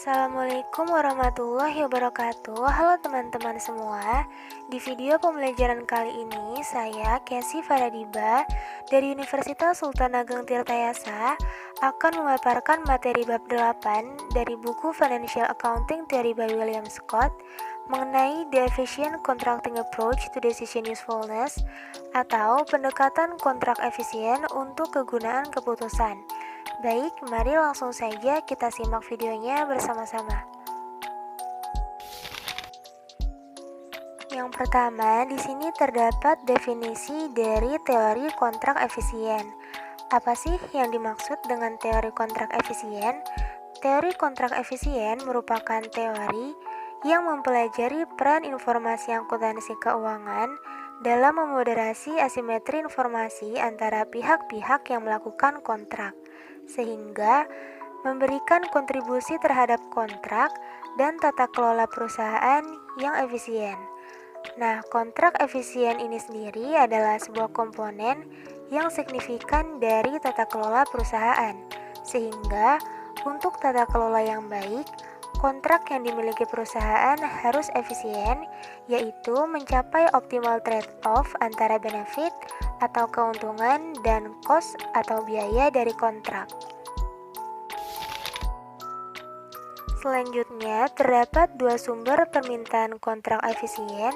Assalamualaikum warahmatullahi wabarakatuh. Halo teman-teman semua. Di video pembelajaran kali ini, saya Casey Faradiba dari Universitas Sultan Ageng Tirtayasa akan memaparkan materi bab 8 dari buku Financial Accounting Theory by William Scott mengenai The Efficient Contracting Approach to Decision Usefulness atau pendekatan kontrak efisien untuk kegunaan keputusan. Baik, mari langsung saja kita simak videonya bersama-sama. Yang pertama, di sini terdapat definisi dari teori kontrak efisien. Apa sih yang dimaksud dengan teori kontrak efisien? Teori kontrak efisien merupakan teori yang mempelajari peran informasi akuntansi keuangan dalam memoderasi asimetri informasi antara pihak-pihak yang melakukan kontrak, sehingga memberikan kontribusi terhadap kontrak dan tata kelola perusahaan yang efisien. Nah, kontrak efisien ini sendiri adalah sebuah komponen yang signifikan dari tata kelola perusahaan, sehingga untuk tata kelola yang baik, kontrak yang dimiliki perusahaan harus efisien, yaitu mencapai optimal trade-off antara benefit atau keuntungan dan cost atau biaya dari kontrak. Selanjutnya, terdapat dua sumber permintaan kontrak efisien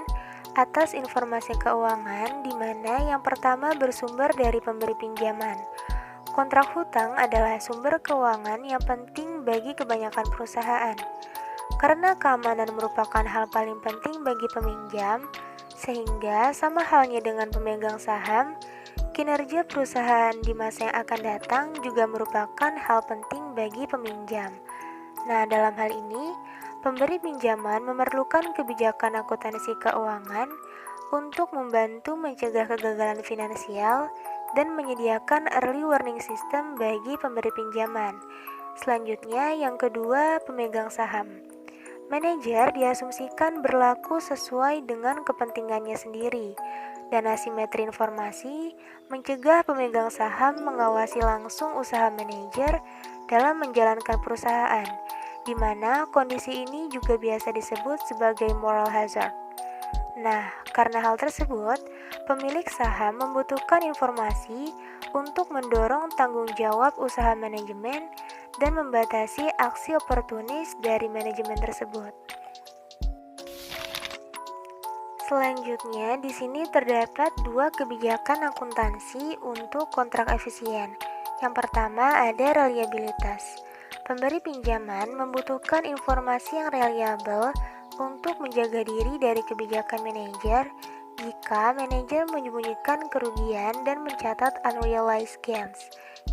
atas informasi keuangan, di mana yang pertama bersumber dari pemberi pinjaman. Kontrak hutang adalah sumber keuangan yang penting bagi kebanyakan perusahaan. Karena keamanan merupakan hal paling penting bagi peminjam, sehingga sama halnya dengan pemegang saham, kinerja perusahaan di masa yang akan datang juga merupakan hal penting bagi peminjam. Nah, dalam hal ini, pemberi pinjaman memerlukan kebijakan akuntansi keuangan untuk membantu mencegah kegagalan finansial dan menyediakan early warning system bagi pemberi pinjaman. Selanjutnya, yang kedua, pemegang saham. Manajer diasumsikan berlaku sesuai dengan kepentingannya sendiri, dan asimetri informasi mencegah pemegang saham mengawasi langsung usaha manajer dalam menjalankan perusahaan, di mana kondisi ini juga biasa disebut sebagai moral hazard. Nah, karena hal tersebut, pemilik saham membutuhkan informasi untuk mendorong tanggung jawab usaha manajemen dan membatasi aksi oportunis dari manajemen tersebut. Selanjutnya, di sini terdapat dua kebijakan akuntansi untuk kontrak efisien. Yang pertama ada reliabilitas. Pemberi pinjaman membutuhkan informasi yang reliabel untuk menjaga diri dari kebijakan manajer jika manajer menyembunyikan kerugian dan mencatat unrealized gains.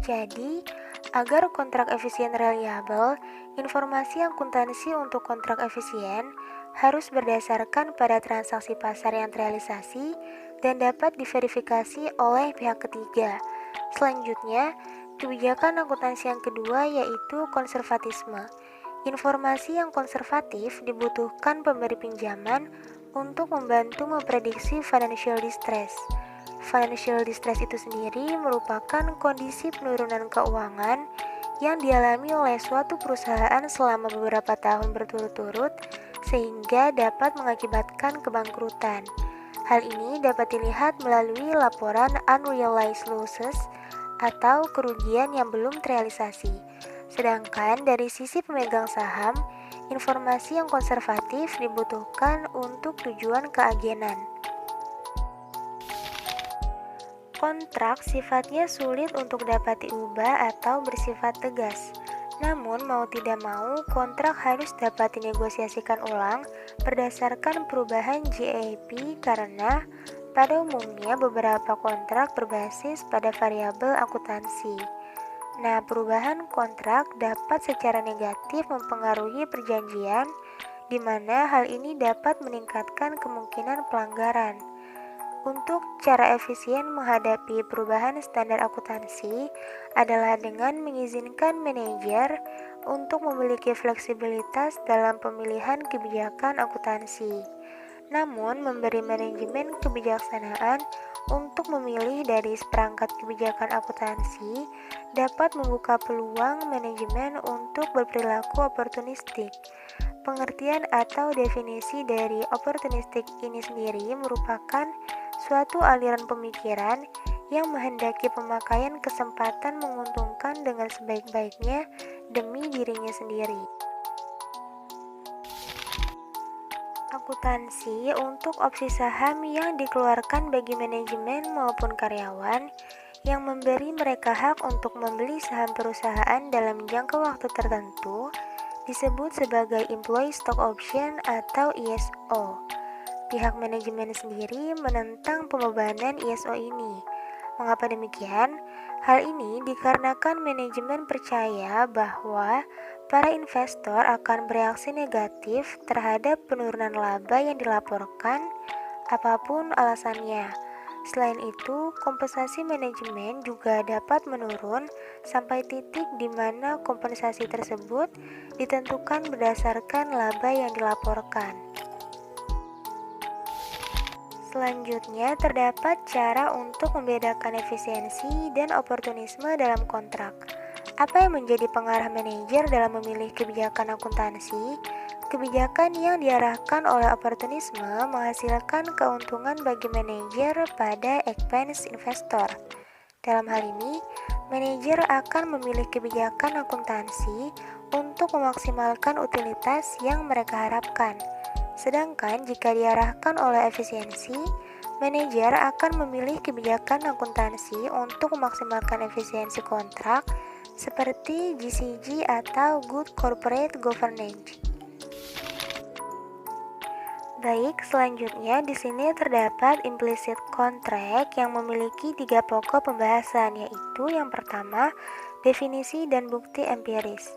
Jadi, agar kontrak efisien reliabel, informasi akuntansi untuk kontrak efisien harus berdasarkan pada transaksi pasar yang terrealisasi dan dapat diverifikasi oleh pihak ketiga. Selanjutnya, kebijakan akuntansi yang kedua yaitu konservatisme. Informasi yang konservatif dibutuhkan pemberi pinjaman untuk membantu memprediksi financial distress. Financial distress itu sendiri merupakan kondisi penurunan keuangan yang dialami oleh suatu perusahaan selama beberapa tahun berturut-turut sehingga dapat mengakibatkan kebangkrutan. Hal ini dapat dilihat melalui laporan unrealized losses atau kerugian yang belum terrealisasi. Sedangkan dari sisi pemegang saham, informasi yang konservatif dibutuhkan untuk tujuan keagenan. Kontrak sifatnya sulit untuk dapat diubah atau bersifat tegas. Namun mau tidak mau, kontrak harus dapat dinegosiasikan ulang berdasarkan perubahan GAAP karena pada umumnya beberapa kontrak berbasis pada variabel akuntansi. Nah, perubahan kontrak dapat secara negatif mempengaruhi perjanjian, di mana hal ini dapat meningkatkan kemungkinan pelanggaran. Untuk cara efisien menghadapi perubahan standar akuntansi adalah dengan mengizinkan manajer untuk memiliki fleksibilitas dalam pemilihan kebijakan akuntansi. Namun, memberi manajemen kebijaksanaan untuk memilih dari seperangkat kebijakan akuntansi dapat membuka peluang manajemen untuk berperilaku oportunistik. Pengertian atau definisi dari oportunistik ini sendiri merupakan suatu aliran pemikiran yang menghendaki pemakaian kesempatan menguntungkan dengan sebaik-baiknya demi dirinya sendiri. Akuntansi untuk opsi saham yang dikeluarkan bagi manajemen maupun karyawan yang memberi mereka hak untuk membeli saham perusahaan dalam jangka waktu tertentu disebut sebagai Employee Stock Option atau ESO. Pihak manajemen sendiri menentang pembebanan ESO ini. Mengapa demikian? Hal ini dikarenakan manajemen percaya bahwa para investor akan bereaksi negatif terhadap penurunan laba yang dilaporkan, apapun alasannya. Selain itu, kompensasi manajemen juga dapat menurun sampai titik di mana kompensasi tersebut ditentukan berdasarkan laba yang dilaporkan. Selanjutnya, terdapat cara untuk membedakan efisiensi dan oportunisme dalam kontrak. Apa yang menjadi pengarah manajer dalam memilih kebijakan akuntansi? Kebijakan yang diarahkan oleh oportunisme menghasilkan keuntungan bagi manajer pada expense investor. Dalam hal ini, manajer akan memilih kebijakan akuntansi untuk memaksimalkan utilitas yang mereka harapkan. Sedangkan jika diarahkan oleh efisiensi, manajer akan memilih kebijakan akuntansi untuk memaksimalkan efisiensi kontrak seperti GCG atau Good Corporate Governance. Baik, selanjutnya di sini terdapat implicit contract yang memiliki 3 pokok pembahasan, yaitu yang pertama, definisi dan bukti empiris.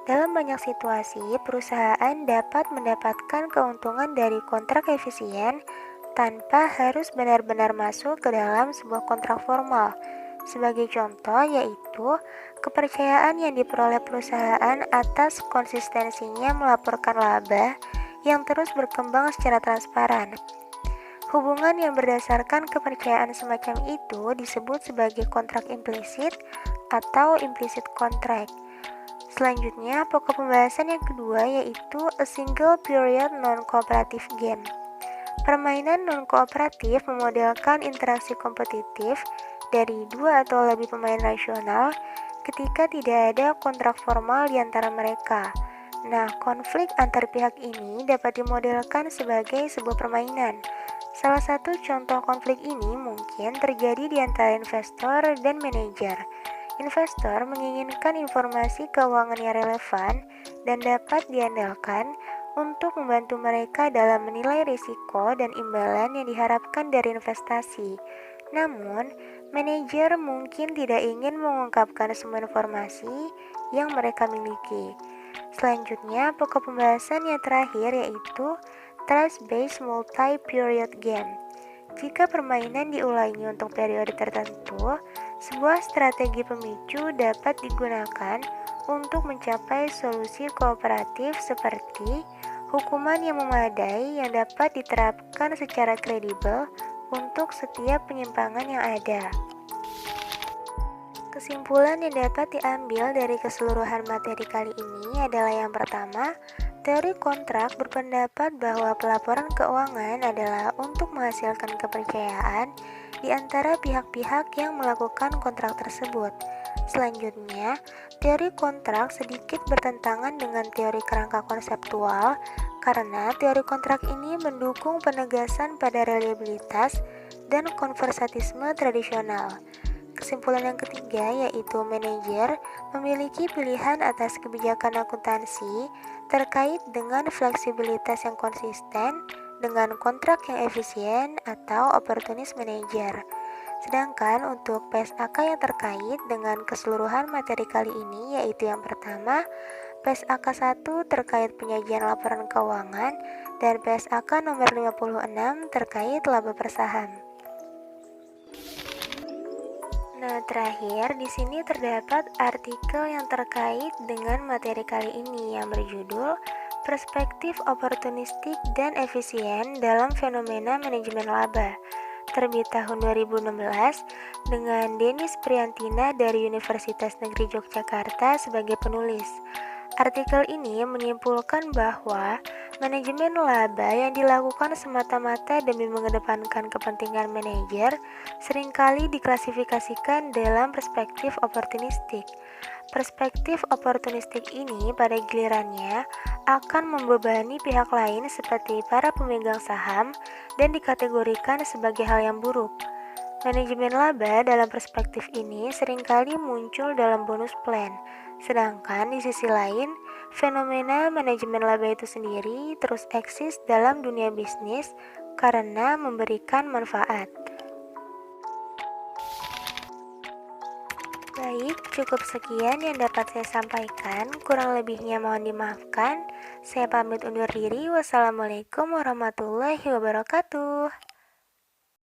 Dalam banyak situasi, perusahaan dapat mendapatkan keuntungan dari kontrak efisien tanpa harus benar-benar masuk ke dalam sebuah kontrak formal. Sebagai contoh, yaitu kepercayaan yang diperoleh perusahaan atas konsistensinya melaporkan laba yang terus berkembang secara transparan. Hubungan yang berdasarkan kepercayaan semacam itu disebut sebagai kontrak implisit atau implicit contract. Selanjutnya, pokok pembahasan yang kedua yaitu a single period non-cooperative game. Permainan non-kooperatif memodelkan interaksi kompetitif dari 2 atau lebih pemain rasional ketika tidak ada kontrak formal di antara mereka. Nah, konflik antar pihak ini dapat dimodelkan sebagai sebuah permainan. Salah satu contoh konflik ini mungkin terjadi di antara investor dan manajer. Investor menginginkan informasi keuangan yang relevan dan dapat diandalkan untuk membantu mereka dalam menilai risiko dan imbalan yang diharapkan dari investasi. Namun, manajer mungkin tidak ingin mengungkapkan semua informasi yang mereka miliki. Selanjutnya, pokok pembahasan yang terakhir yaitu trust-based multi-period game. Jika permainan diulangi untuk periode tertentu, sebuah strategi pemicu dapat digunakan untuk mencapai solusi kooperatif seperti hukuman yang memadai yang dapat diterapkan secara kredibel untuk setiap penyimpangan yang ada. Kesimpulan yang dapat diambil dari keseluruhan materi kali ini adalah yang pertama, teori kontrak berpendapat bahwa pelaporan keuangan adalah untuk menghasilkan kepercayaan di antara pihak-pihak yang melakukan kontrak tersebut. Selanjutnya, teori kontrak sedikit bertentangan dengan teori kerangka konseptual karena teori kontrak ini mendukung penegasan pada reliabilitas dan konversatisme tradisional. Kesimpulan yang ketiga yaitu manajer memiliki pilihan atas kebijakan akuntansi terkait dengan fleksibilitas yang konsisten dengan kontrak yang efisien atau opportunist manager. Sedangkan untuk PSAK yang terkait dengan keseluruhan materi kali ini yaitu yang pertama, PSAK 1 terkait penyajian laporan keuangan dan PSAK nomor 56 terkait laba per saham. Nah, terakhir di sini terdapat artikel yang terkait dengan materi kali ini yang berjudul Perspektif oportunistik dan efisien dalam fenomena manajemen laba, terbit tahun 2016 dengan Denis Priantina dari Universitas Negeri Yogyakarta sebagai penulis. Artikel ini menyimpulkan bahwa manajemen laba yang dilakukan semata-mata demi mengedepankan kepentingan manajer seringkali diklasifikasikan dalam perspektif oportunistik. Perspektif oportunistik ini pada gilirannya akan membebani pihak lain seperti para pemegang saham dan dikategorikan sebagai hal yang buruk. Manajemen laba dalam perspektif ini seringkali muncul dalam bonus plan, sedangkan di sisi lain, fenomena manajemen laba itu sendiri terus eksis dalam dunia bisnis karena memberikan manfaat. Baik, cukup sekian yang dapat saya sampaikan. Kurang lebihnya mohon dimaafkan. Saya pamit undur diri. Wassalamualaikum warahmatullahi wabarakatuh.